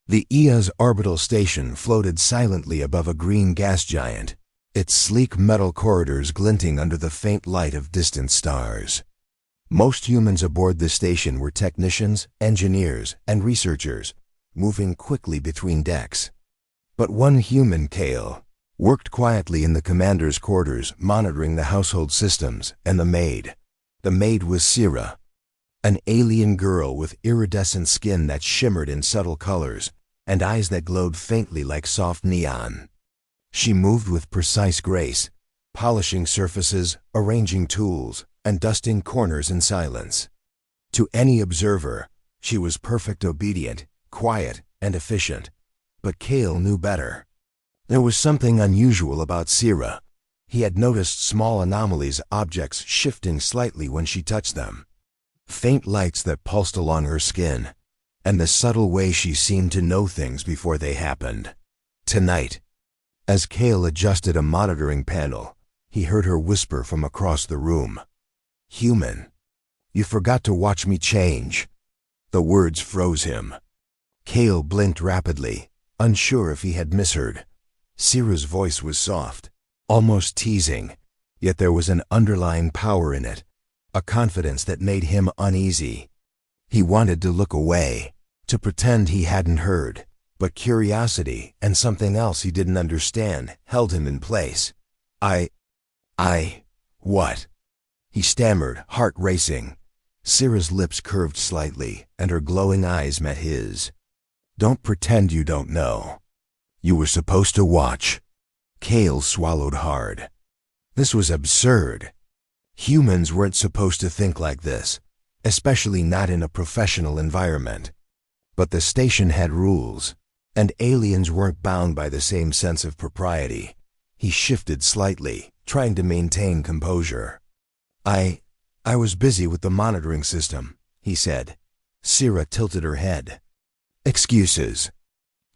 The EA's orbital station floated silently above a green gas giant, its sleek metal corridors glinting under the faint light of distant stars. Most humans aboard the station were technicians, engineers, and researchers, moving quickly between decks. But one human, Kale, worked quietly in the commander's quarters, monitoring the household systems and the maid. The maid was Sira, an alien girl with iridescent skin that shimmered in subtle colors and eyes that glowed faintly like soft neon. She moved with precise grace, polishing surfaces, arranging tools, and dusting corners in silence. To any observer, she was perfect, obedient, quiet, and efficient. But Kale knew better. There was something unusual about Sira. He had noticed small anomalies, objects shifting slightly when she touched them. Faint lights that pulsed along her skin, and the subtle way she seemed to know things before they happened. Tonight, as Kale adjusted a monitoring panel, he heard her whisper from across the room. "Human, you forgot to watch me change." The words froze him. Kale blinked rapidly, unsure if he had misheard. Sira's voice was soft, almost teasing, yet there was an underlying power in it, a confidence that made him uneasy. He wanted to look away, to pretend he hadn't heard, but curiosity and something else he didn't understand held him in place. What? He stammered, heart racing. Sira's lips curved slightly, and her glowing eyes met his. "Don't pretend you don't know. You were supposed to watch." Kale swallowed hard. This was absurd. Humans weren't supposed to think like this, especially not in a professional environment. But the station had rules, and aliens weren't bound by the same sense of propriety. He shifted slightly, trying to maintain composure. I was busy with the monitoring system," he said. Sira tilted her head. "Excuses.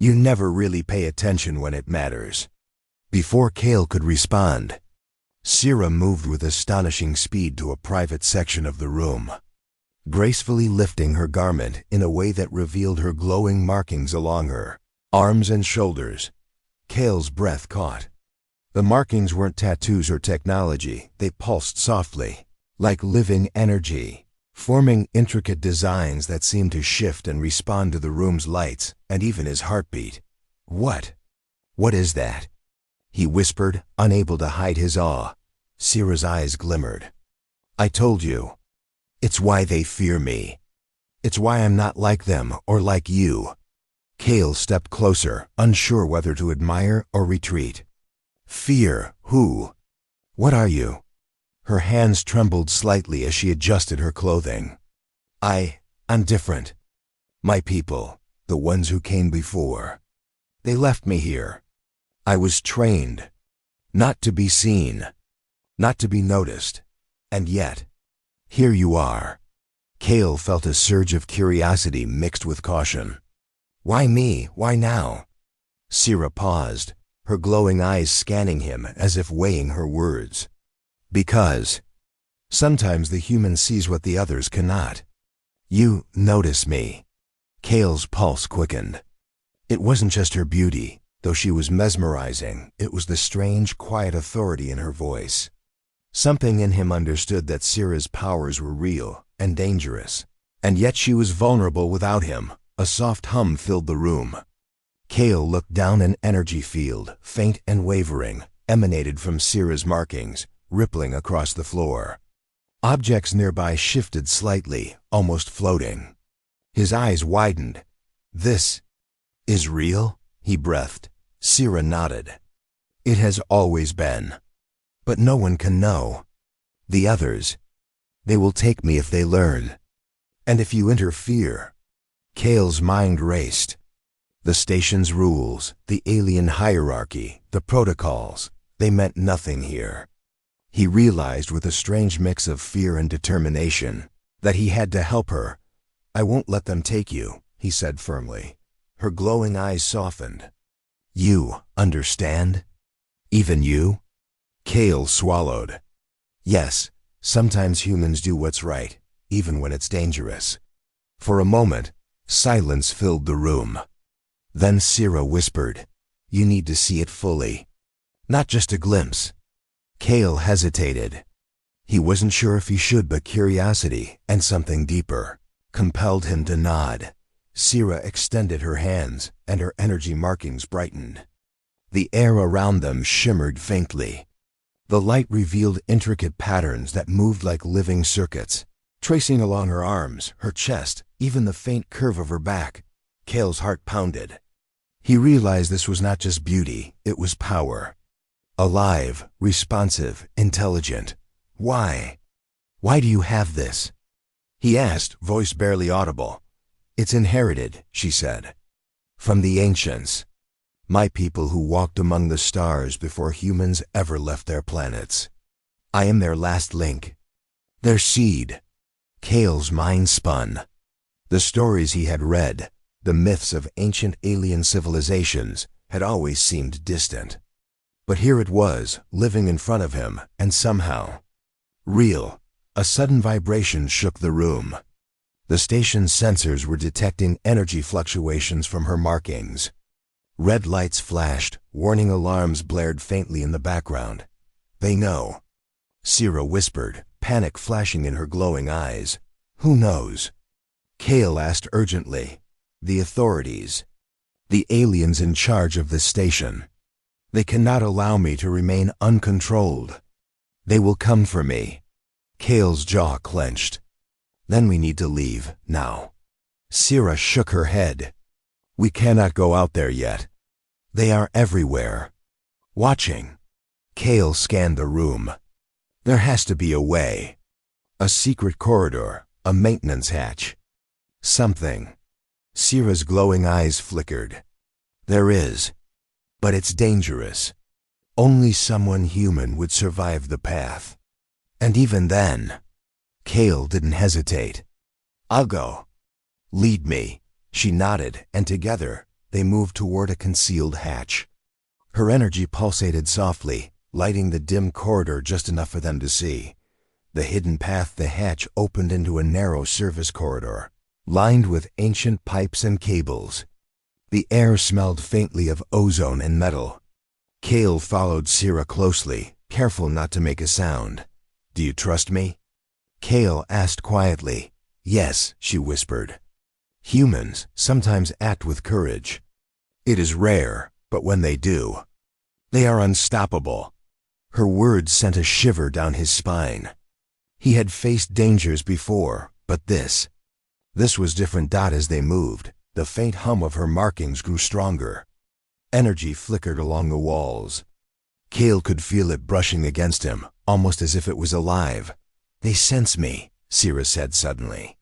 You never really pay attention when it matters." Before Kale could respond, Sira moved with astonishing speed to a private section of the room, gracefully lifting her garment in a way that revealed her glowing markings along her arms and shoulders. Kale's breath caught. The markings weren't tattoos or technology. They pulsed softly, like living energy, forming intricate designs that seemed to shift and respond to the room's lights and even his heartbeat. What is that?" he whispered, unable to hide his awe. Sira's eyes glimmered. "I told you. It's why they fear me. It's why I'm not like them or like you." Kale stepped closer, unsure whether to admire or retreat. "Fear who? What are you?" Her hands trembled slightly as she adjusted her clothing. I'm different. My people, the ones who came before, they left me here. I was trained not to be seen, not to be noticed, and yet, here you are." Kale felt a surge of curiosity mixed with caution. "Why me? Why now?" Sira paused, her glowing eyes scanning him as if weighing her words. "Because sometimes the human sees what the others cannot. You notice me." Kale's pulse quickened. It wasn't just her beauty, though she was mesmerizing. It was the strange, quiet authority in her voice. Something in him understood that Sira's powers were real and dangerous, and yet she was vulnerable without him. A soft hum filled the room. Kale looked down an energy field, faint and wavering, emanated from Sira's markings, rippling across the floor. Objects nearby shifted slightly, almost floating. His eyes widened. "This is real?" he breathed. Sira nodded. "It has always been. But no one can know. The others, they will take me if they learn. And if you interfere..." Kale's mind raced. The station's rules, the alien hierarchy, the protocols, they meant nothing here. He realized with a strange mix of fear and determination that he had to help her. "I won't let them take you," he said firmly. Her glowing eyes softened. "You understand? Even you?" Kale swallowed. "Yes, sometimes humans do what's right, even when it's dangerous." For a moment, silence filled the room. Then Sira whispered, "You need to see it fully. Not just a glimpse." Kale hesitated. He wasn't sure if he should, but curiosity and something deeper compelled him to nod. Sira extended her hands, and her energy markings brightened. The air around them shimmered faintly. The light revealed intricate patterns that moved like living circuits, tracing along her arms, her chest, even the faint curve of her back. Kale's heart pounded. He realized this was not just beauty, it was power. Alive, responsive, intelligent. Why? Why do you have this? He asked, voice barely audible. It's inherited, she said. From the ancients. My people who walked among the stars before humans ever left their planets. I am their last link. Their seed. Kale's mind spun. The stories he had read, the myths of ancient alien civilizations, had always seemed distant. But here it was, living in front of him, and somehow real. A sudden vibration shook the room. The station's sensors were detecting energy fluctuations from her markings. Red lights flashed, warning alarms blared faintly in the background. They know. Sira whispered, panic flashing in her glowing eyes. Who knows? Kale asked urgently. The authorities. The aliens in charge of this station. They cannot allow me to remain uncontrolled. They will come for me. Kale's jaw clenched. Then we need to leave, now. Sira shook her head. We cannot go out there yet. They are everywhere. Watching. Kale scanned the room. There has to be a way. A secret corridor, a maintenance hatch. Something. Sira's glowing eyes flickered. There is. But it's dangerous. Only someone human would survive the path. And even then, Kale didn't hesitate. I'll go. Lead me. She nodded, and together, they moved toward a concealed hatch. Her energy pulsated softly, lighting the dim corridor just enough for them to see. The hidden path the hatch opened into a narrow service corridor, lined with ancient pipes and cables. The air smelled faintly of ozone and metal. Kale followed Sira closely, careful not to make a sound. Do you trust me? Kale asked quietly. Yes, she whispered. Humans sometimes act with courage. It is rare, but when they do, they are unstoppable. Her words sent a shiver down his spine. He had faced dangers before, but this was different. As they moved, the faint hum of her markings grew stronger. Energy flickered along the walls. Kale could feel it brushing against him, almost as if it was alive. They sense me, Sira said suddenly.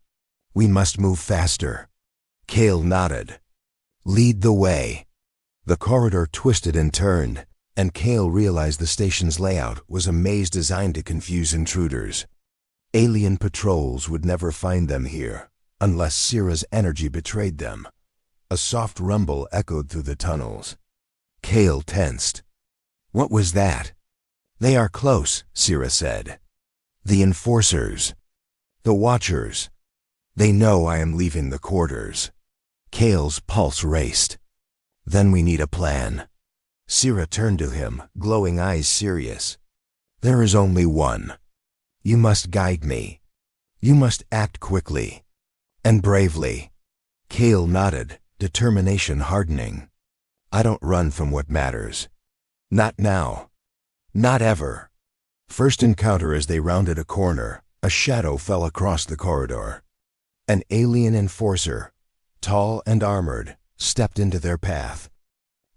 We must move faster. Kale nodded. Lead the way. The corridor twisted and turned, and Kale realized the station's layout was a maze designed to confuse intruders. Alien patrols would never find them here, unless Sira's energy betrayed them. A soft rumble echoed through the tunnels. Kale tensed. What was that? They are close, Sira said. The enforcers. The watchers. They know I am leaving the quarters. Kale's pulse raced. Then we need a plan. Sira turned to him, glowing eyes serious. There is only one. You must guide me. You must act quickly. And bravely. Kale nodded, determination hardening. I don't run from what matters. Not now. Not ever. First encounter as they rounded a corner, a shadow fell across the corridor. An alien enforcer, tall and armored, stepped into their path.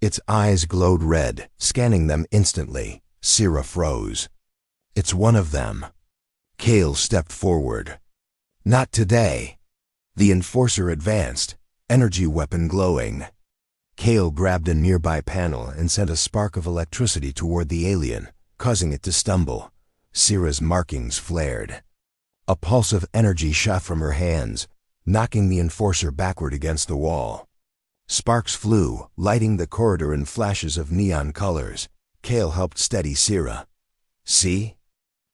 Its eyes glowed red, scanning them instantly. Sira froze. It's one of them. Kale stepped forward. Not today. The enforcer advanced, energy weapon glowing. Kale grabbed a nearby panel and sent a spark of electricity toward the alien, causing it to stumble. Sira's markings flared. A pulse of energy shot from her hands, knocking the enforcer backward against the wall. Sparks flew, lighting the corridor in flashes of neon colors. Kale helped steady Sira. See?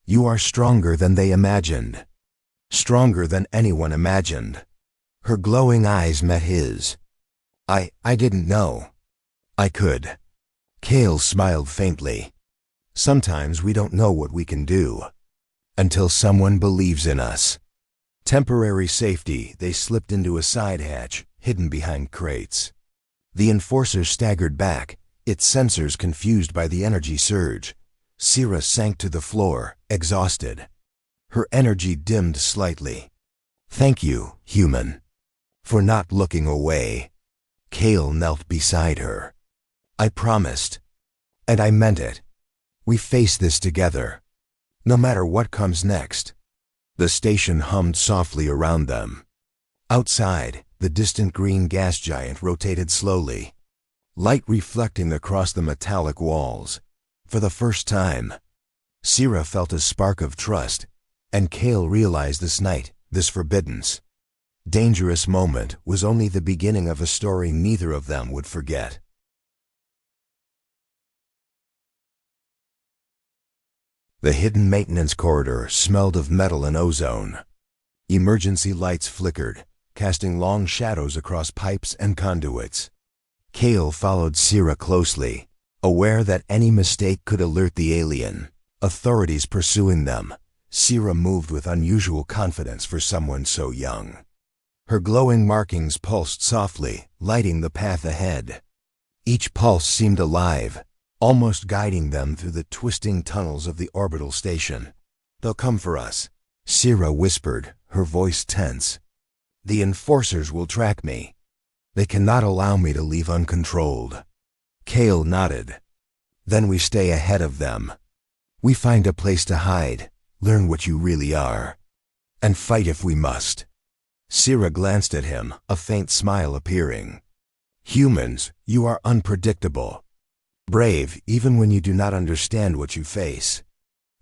You are stronger than they imagined. Stronger than anyone imagined. Her glowing eyes met his. I didn't know I could. Kale smiled faintly. Sometimes we don't know what we can do until someone believes in us. Temporary safety, they slipped into a side hatch, hidden behind crates. The enforcer staggered back, its sensors confused by the energy surge. Sira sank to the floor, exhausted. Her energy dimmed slightly. Thank you, human, for not looking away. Kale knelt beside her. I promised, and I meant it. We face this together, no matter what comes next. The station hummed softly around them. Outside, the distant green gas giant rotated slowly, light reflecting across the metallic walls. For the first time, Sira felt a spark of trust, and Kale realized this night, this forbiddance, dangerous moment was only the beginning of a story neither of them would forget. The hidden maintenance corridor smelled of metal and ozone. Emergency lights flickered, casting long shadows across pipes and conduits. Kale followed Sira closely, aware that any mistake could alert the alien. Authorities pursuing them. Sira moved with unusual confidence for someone so young. Her glowing markings pulsed softly, lighting the path ahead. Each pulse seemed alive, almost guiding them through the twisting tunnels of the orbital station. They'll come for us, Sira whispered, her voice tense. The enforcers will track me. They cannot allow me to leave uncontrolled. Kale nodded. Then we stay ahead of them. We find a place to hide, learn what you really are, and fight if we must. Sira glanced at him, a faint smile appearing. Humans, you are unpredictable. Brave even when you do not understand what you face.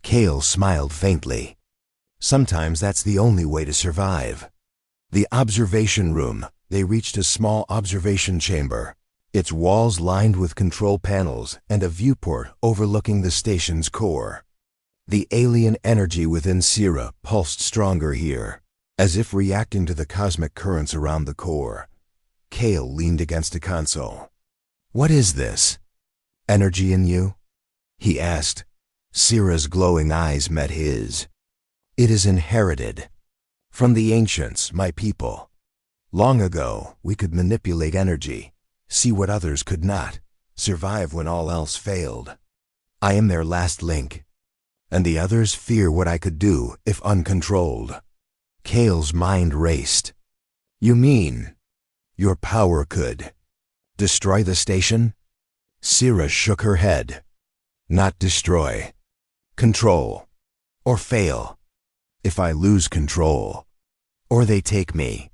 Kale smiled faintly. Sometimes that's the only way to survive. The observation room. They reached a small observation chamber, its walls lined with control panels and a viewport overlooking the station's core. The alien energy within Sira pulsed stronger here, as if reacting to the cosmic currents around the core. Kale leaned against a console. What is this? Energy in you? He asked. Sira's glowing eyes met his. It is inherited. From the ancients, my people. Long ago, we could manipulate energy, see what others could not, survive when all else failed. I am their last link, and the others fear what I could do if uncontrolled. Kale's mind raced. You mean your power could destroy the station? Sira shook her head. Not destroy. Control. Or fail. If I lose control. Or they take me.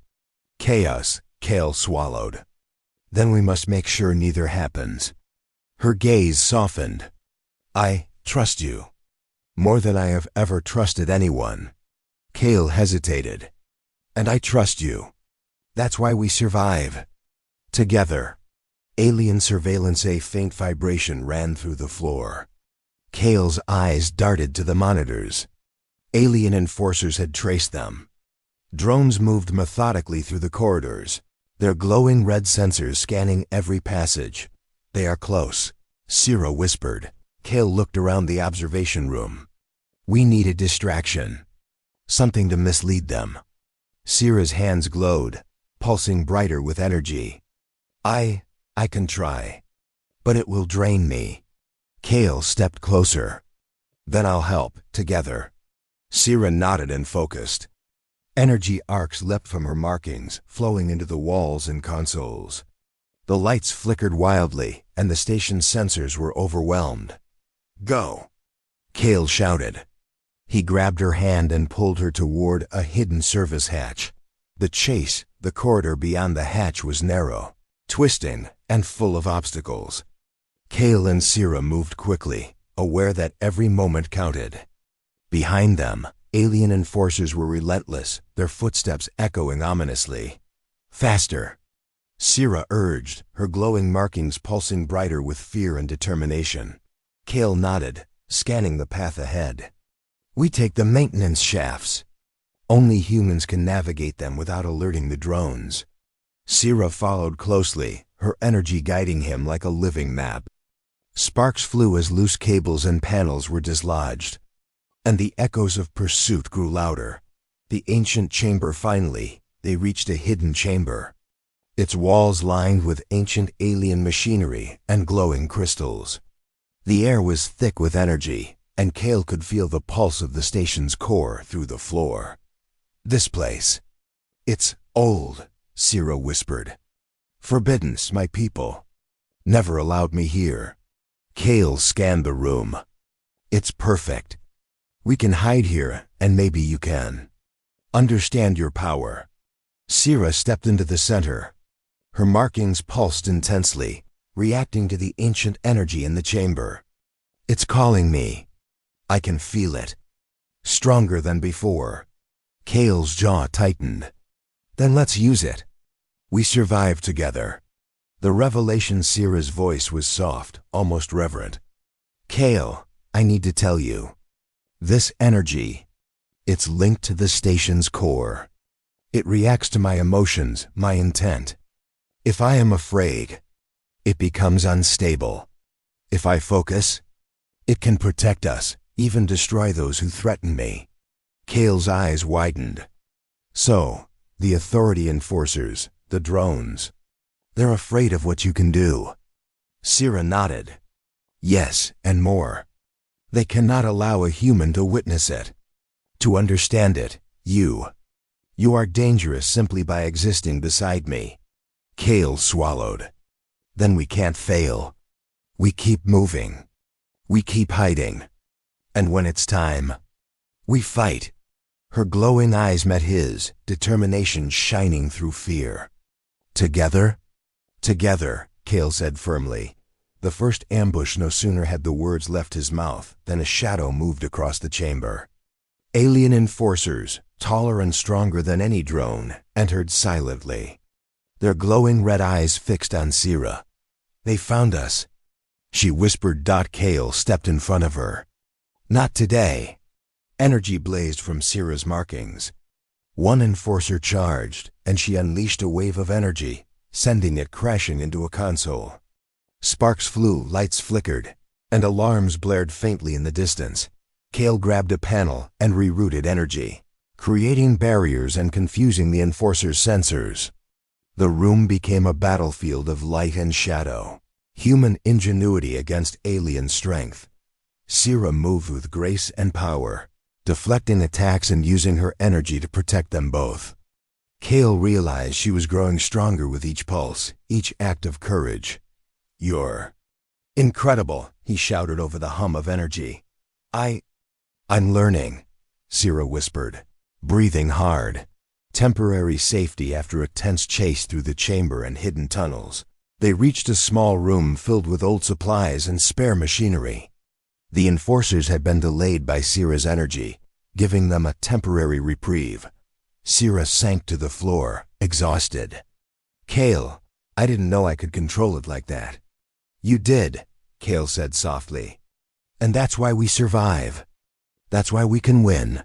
Chaos, Kale swallowed. Then we must make sure neither happens. Her gaze softened. I trust you. More than I have ever trusted anyone. Kale hesitated. And I trust you. That's why we survive. Together. Alien surveillance. A faint vibration ran through the floor. Kale's eyes darted to the monitors. Alien enforcers had traced them. Drones moved methodically through the corridors, their glowing red sensors scanning every passage. They are close, Sira whispered. Kale looked around the observation room. We need a distraction. Something to mislead them. Sira's hands glowed, pulsing brighter with energy. I can try, but it will drain me. Kale stepped closer. Then I'll help, together. Sira nodded and focused. Energy arcs leapt from her markings, flowing into the walls and consoles. The lights flickered wildly, and the station's sensors were overwhelmed. Go! Kale shouted. He grabbed her hand and pulled her toward a hidden service hatch. The corridor beyond the hatch was narrow, twisting, and full of obstacles. Kale and Sira moved quickly, aware that every moment counted. Behind them, alien enforcers were relentless, their footsteps echoing ominously. Faster! Sira urged, her glowing markings pulsing brighter with fear and determination. Kale nodded, scanning the path ahead. We take the maintenance shafts. Only humans can navigate them without alerting the drones. Sira followed closely, her energy guiding him like a living map. Sparks flew as loose cables and panels were dislodged, and the echoes of pursuit grew louder. The ancient chamber finally, they reached a hidden chamber. Its walls lined with ancient alien machinery and glowing crystals. The air was thick with energy, and Cale could feel the pulse of the station's core through the floor. This place. It's old, Sira whispered. Forbidden's my people. Never allowed me here. Cale scanned the room. It's perfect. We can hide here, and maybe you can. Understand your power. Sira stepped into the center. Her markings pulsed intensely, reacting to the ancient energy in the chamber. It's calling me. I can feel it. Stronger than before. Cale's jaw tightened. Then let's use it. We survived together. The revelation Sira's voice was soft, almost reverent. Cale, I need to tell you. This energy, it's linked to the station's core. It reacts to my emotions, my intent. If I am afraid, it becomes unstable. If I focus, it can protect us, even destroy those who threaten me. Cale's eyes widened. So, the authority enforcers, the drones, they're afraid of what you can do. Sira nodded. Yes, and more. They cannot allow a human to witness it. To understand it, you are dangerous simply by existing beside me. Cale swallowed. Then we can't fail. We keep moving. We keep hiding. And when it's time, we fight. Her glowing eyes met his, determination shining through fear. Together? Together, Cale said firmly. The first ambush no sooner had the words left his mouth than a shadow moved across the chamber. Alien enforcers, taller and stronger than any drone, entered silently. Their glowing red eyes fixed on Sira. They found us, she whispered. Cale stepped in front of her. Not today. Energy blazed from Sira's markings. One enforcer charged, and she unleashed a wave of energy, sending it crashing into a console. Sparks flew, lights flickered, and alarms blared faintly in the distance. Cale grabbed a panel and rerouted energy, creating barriers and confusing the enforcer's sensors. The room became a battlefield of light and shadow, human ingenuity against alien strength. Sira moved with grace and power, deflecting attacks and using her energy to protect them both. Cale realized she was growing stronger with each pulse, each act of courage. You're incredible, he shouted over the hum of energy. I'm learning, Sira whispered, breathing hard. Temporary safety after a tense chase through the chamber and hidden tunnels. They reached a small room filled with old supplies and spare machinery. The enforcers had been delayed by Sira's energy, giving them a temporary reprieve. Sira sank to the floor, exhausted. Cale, I didn't know I could control it like that. You did, Cale said softly. And that's why we survive. That's why we can win.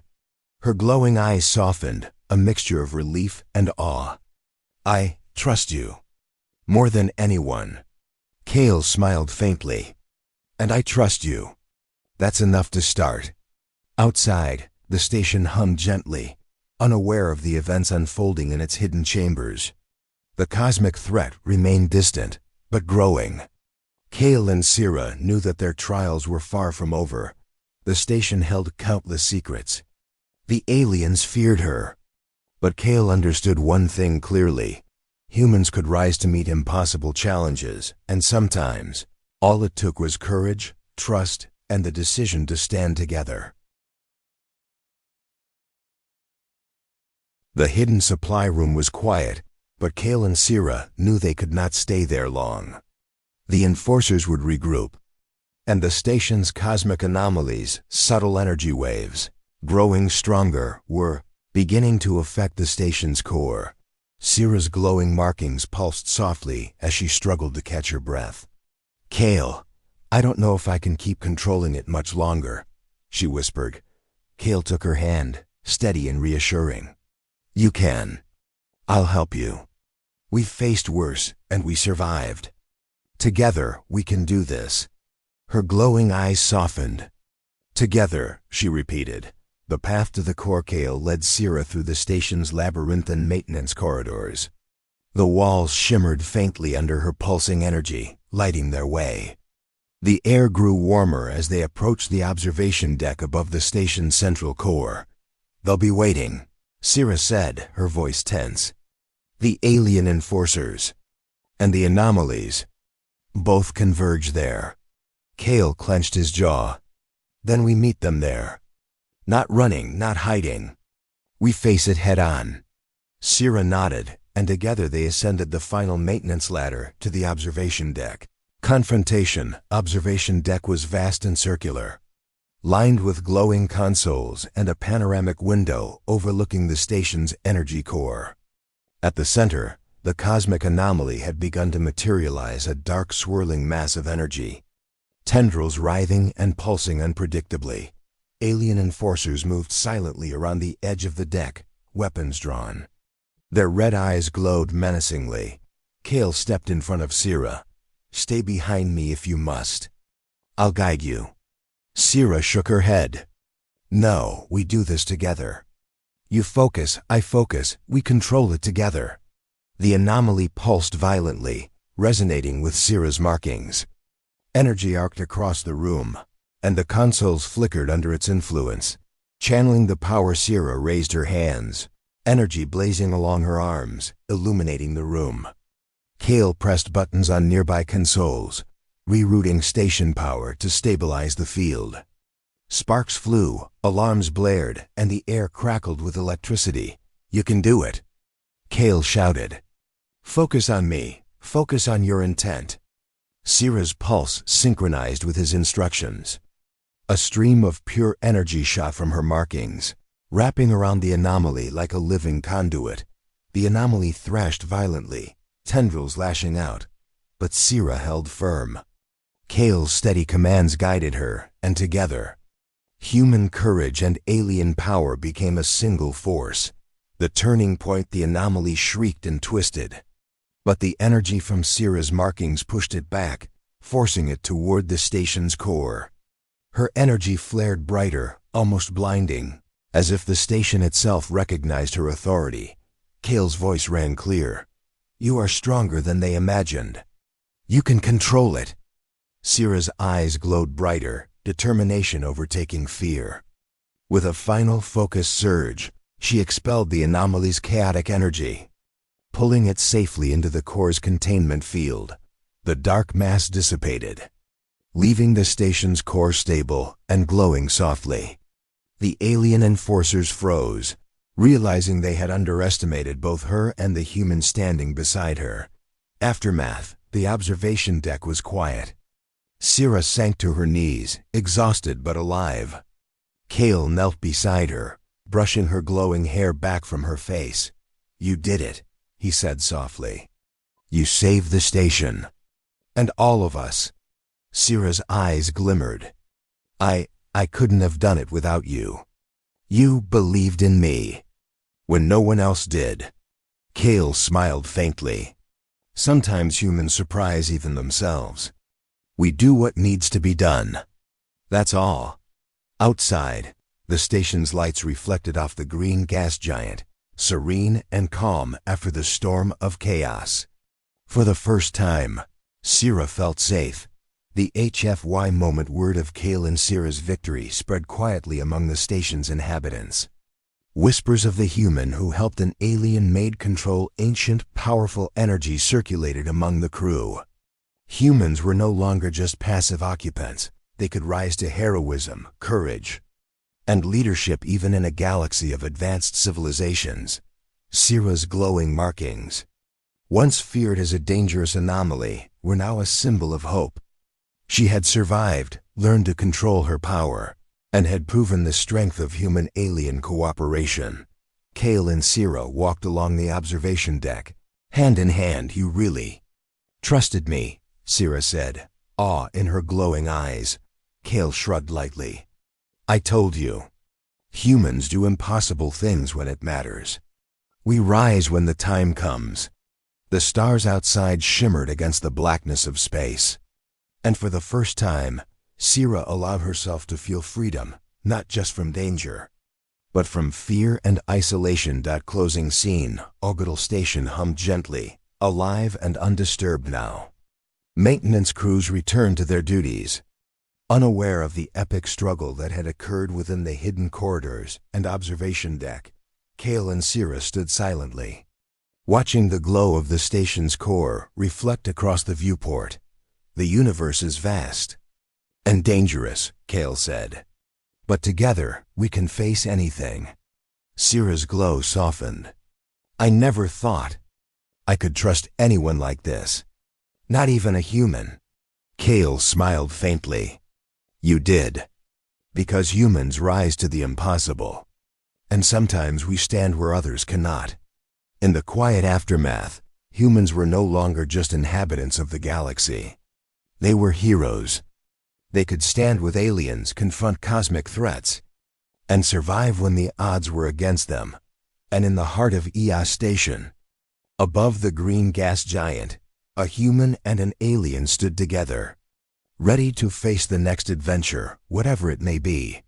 Her glowing eyes softened, a mixture of relief and awe. I trust you. More than anyone. Cale smiled faintly. And I trust you. That's enough to start. Outside, the station hummed gently, unaware of the events unfolding in its hidden chambers. The cosmic threat remained distant, but growing. Cale and Sira knew that their trials were far from over. The station held countless secrets. The aliens feared her. But Cale understood one thing clearly. Humans could rise to meet impossible challenges, and sometimes, all it took was courage, trust, and the decision to stand together. The hidden supply room was quiet, but Cale and Sira knew they could not stay there long. The enforcers would regroup, and the station's cosmic anomalies, subtle energy waves, growing stronger, were beginning to affect the station's core. Sira's glowing markings pulsed softly as she struggled to catch her breath. Cale, I don't know if I can keep controlling it much longer, she whispered. Cale took her hand, steady and reassuring. You can. I'll help you. We faced worse, and we survived. Together, we can do this. Her glowing eyes softened. Together, she repeated. The path to the core Kale led Sira through the station's labyrinthine maintenance corridors. The walls shimmered faintly under her pulsing energy, lighting their way. The air grew warmer as they approached the observation deck above the station's central core. "They'll be waiting," Sira said, her voice tense. "The alien enforcers and the anomalies both converge there." Kale clenched his jaw. "Then we meet them there. Not running, not hiding. We face it head on." Sira nodded, and together they ascended the final maintenance ladder to the observation deck. Confrontation. Observation deck was vast and circular, lined with glowing consoles and a panoramic window overlooking the station's energy core. At the center, the cosmic anomaly had begun to materialize, a dark swirling mass of energy. Tendrils writhing and pulsing unpredictably. Alien enforcers moved silently around the edge of the deck, weapons drawn. Their red eyes glowed menacingly. Kale stepped in front of Sira. "Stay behind me if you must. I'll guide you." Sira shook her head. "No, we do this together. You focus, I focus, we control it together." The anomaly pulsed violently, resonating with Sira's markings. Energy arced across the room, and the consoles flickered under its influence. Channeling the power, Sira raised her hands, energy blazing along her arms, illuminating the room. Kale pressed buttons on nearby consoles, rerouting station power to stabilize the field. Sparks flew, alarms blared, and the air crackled with electricity. "You can do it," Kale shouted. "Focus on me. Focus on your intent." Sira's pulse synchronized with his instructions. A stream of pure energy shot from her markings, wrapping around the anomaly like a living conduit. The anomaly thrashed violently, tendrils lashing out, but Sira held firm. Kale's steady commands guided her, and together, human courage and alien power became a single force. The turning point, the anomaly shrieked and twisted, but the energy from Sira's markings pushed it back, forcing it toward the station's core. Her energy flared brighter, almost blinding, as if the station itself recognized her authority. Kale's voice rang clear. "You are stronger than they imagined. You can control it." Sira's eyes glowed brighter, determination overtaking fear. With a final focused surge, she expelled the anomaly's chaotic energy, pulling it safely into the core's containment field. The dark mass dissipated, leaving the station's core stable and glowing softly. The alien enforcers froze, realizing they had underestimated both her and the human standing beside her. Aftermath. The observation deck was quiet. Sira sank to her knees, exhausted but alive. Kale knelt beside her, brushing her glowing hair back from her face. "You did it," he said softly. "You saved the station. And all of us." Sira's eyes glimmered. I couldn't have done it without you. You believed in me when no one else did." Kale smiled faintly. "Sometimes humans surprise even themselves. We do what needs to be done. That's all." Outside, the station's lights reflected off the green gas giant, serene and calm after the storm of chaos. For the first time, Sira felt safe. The HFY moment word of Kale and Sira's victory spread quietly among the station's inhabitants. Whispers of the human who helped an alien-made control ancient, powerful energy circulated among the crew. Humans were no longer just passive occupants. They could rise to heroism, courage, and leadership even in a galaxy of advanced civilizations. Sira's glowing markings, once feared as a dangerous anomaly, were now a symbol of hope. She had survived, learned to control her power, and had proven the strength of human-alien cooperation. Kale and Sira walked along the observation deck, hand in hand. "You really trusted me," Sira said, awe in her glowing eyes. Kale shrugged lightly. "I told you. Humans do impossible things when it matters. We rise when the time comes." The stars outside shimmered against the blackness of space. And for the first time, Sira allowed herself to feel freedom, not just from danger, but from fear and isolation. Closing scene. Orbital station hummed gently, alive and undisturbed now. Maintenance crews returned to their duties, unaware of the epic struggle that had occurred within the hidden corridors and observation deck. Kale and Sira stood silently, watching the glow of the station's core reflect across the viewport. The universe is vast and dangerous, Kale said. But together, we can face anything. Sira's glow softened. I never thought I could trust anyone like this. Not even a human. Kale smiled faintly. You did. Because humans rise to the impossible. And sometimes we stand where others cannot. In the quiet aftermath, humans were no longer just inhabitants of the galaxy. They were heroes. They could stand with aliens, confront cosmic threats, and survive when the odds were against them. And in the heart of Eos Station, above the green gas giant, a human and an alien stood together, ready to face the next adventure, whatever it may be.